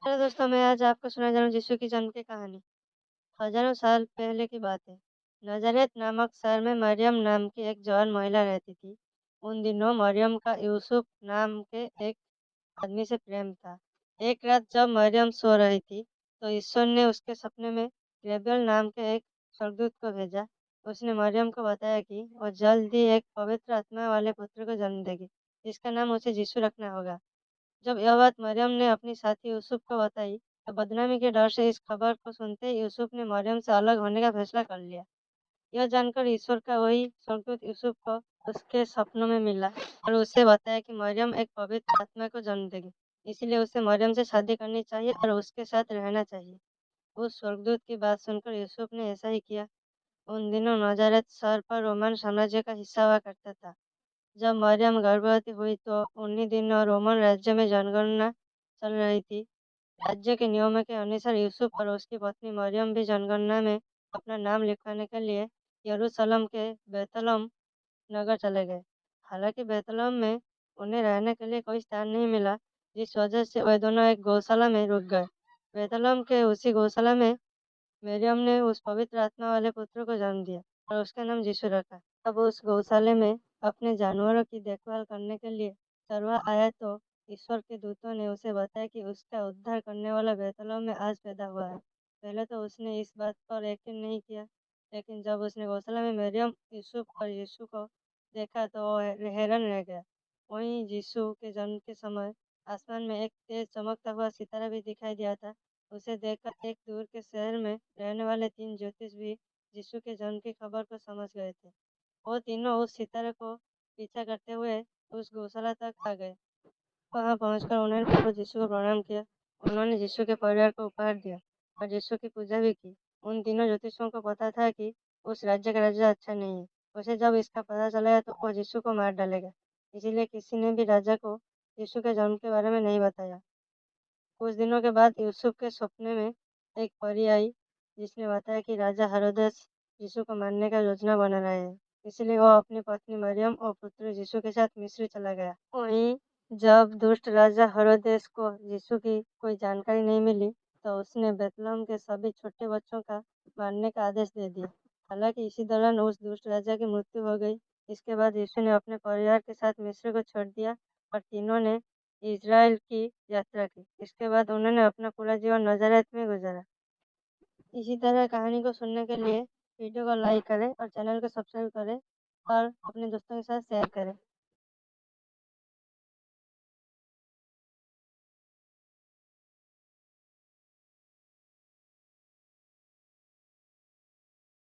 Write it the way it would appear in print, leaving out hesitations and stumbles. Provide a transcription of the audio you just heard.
Hello दोस्तों, मैं आज आपको सुनाने जा रहा हूँ यीशु की जन्म की कहानी। हजारों साल पहले की बात है। नजरेत नामक शहर में मरियम नाम की एक जवान महिला रहती थी। उन दिनों मरियम का यूसुफ नाम के एक आदमी से प्रेम था। एक रात जब मरियम सो रही थी, तो ईश्वर ने उसके सपने में गैब्रियल नाम के एक स्वर्गदूत को भेजा। उसने मरियम को बताया कि वो जल्द ही एक पवित्र आत्मा वाले पुत्र को जन्म देगी, जिसका नाम उसे यीशु रखना होगा। जब यह बात मरियम ने अपनी साथी यूसुफ को बताई, तो बदनामी के डर से इस खबर को सुनते ही यूसुफ ने मरियम से अलग होने का फैसला कर लिया। यह जानकर ईश्वर का वही स्वर्गदूत यूसुफ को उसके सपनों में मिला और उसे बताया कि मरियम एक पवित्र आत्मा को जन्म देगी, इसलिए उसे मरियम से शादी करनी चाहिए और उसके साथ रहना चाहिए। उस स्वर्गदूत की बात सुनकर यूसुफ ने ऐसा ही किया। उन दिनों नजारेत शहर पर रोमन साम्राज्य का हिस्सा हुआ करता था। जब मरियम गर्भवती हुई तो उन्हीं दिनों रोमन राज्य में जनगणना चल रही थी। राज्य के नियमों के अनुसार यूसुफ और उसकी पत्नी मरियम भी जनगणना में अपना नाम लिखवाने के लिए यरूशलेम के बेतलहम नगर चले गए। हालांकि बेतलहम में उन्हें रहने के लिए कोई स्थान नहीं मिला, जिस वजह से वे दोनों एक गौशाला में रुक गए। बेतलहम के उसी गौशाला में मरियम ने उस पवित्र आत्मा वाले पुत्र को जन्म दिया और उसका नाम यीशु रखा। अब उस गौशाले में अपने जानवरों की देखभाल करने के लिए चरवाहा आया तो ईश्वर के दूतों ने उसे बताया कि उसका उद्धार करने वाला बैतलहम में आज पैदा हुआ है। पहले तो उसने इस बात पर यकीन नहीं किया, लेकिन जब उसने गौशाला में मरियम, यूसुफ और यीशु को देखा तो वो हैरान रह गया। वहीं यीशु के जन्म के समय आसमान में एक तेज चमकता हुआ सितारा भी दिखाई दिया था। उसे देखकर एक दूर के शहर में रहने वाले 3 ज्योतिष भी यीशु के जन्म की खबर को समझ गए थे। वो तीनों उस सितारे को पीछा करते हुए उस गौशाला तक आ गए। वहां पहुंचकर उन्होंने प्रभु यीशु को प्रणाम किया। उन्होंने यीशु के परिवार को उपहार दिया और यीशु की पूजा भी की। उन तीनों ज्योतिषियों को पता था कि उस राज्य का राजा अच्छा नहीं है। उसे जब इसका पता चला तो वो यीशु को मार डालेगा। इसीलिए किसी ने भी राजा को यीशु के जन्म के बारे में नहीं बताया। कुछ दिनों के बाद यूसुफ के सपने में एक परी आई, जिसने बताया कि राजा हेरोदेस यीशु को मारने का योजना बना रहे हैं। इसलिए वो अपनी पत्नी मरियम और पुत्र यीशु के साथ मिस्र चला गया। वहीं जब दुष्ट राजा हेरोदेस को यीशु की कोई जानकारी नहीं मिली, तो उसने बेतलहम के सभी छोटे बच्चों का मारने का आदेश दे दिया। हालांकि इसी दौरान उस दुष्ट राजा की मृत्यु हो गई। इसके बाद यीशु ने अपने परिवार के साथ मिस्र को छोड़ दिया और तीनों ने इज़राइल की यात्रा की। इसके बाद उन्होंने अपना पूरा जीवन नज़ारेत में गुजारा। इसी तरह कहानी को सुनने के लिए वीडियो को लाइक करें और चैनल को सब्सक्राइब करें और अपने दोस्तों के साथ शेयर करें।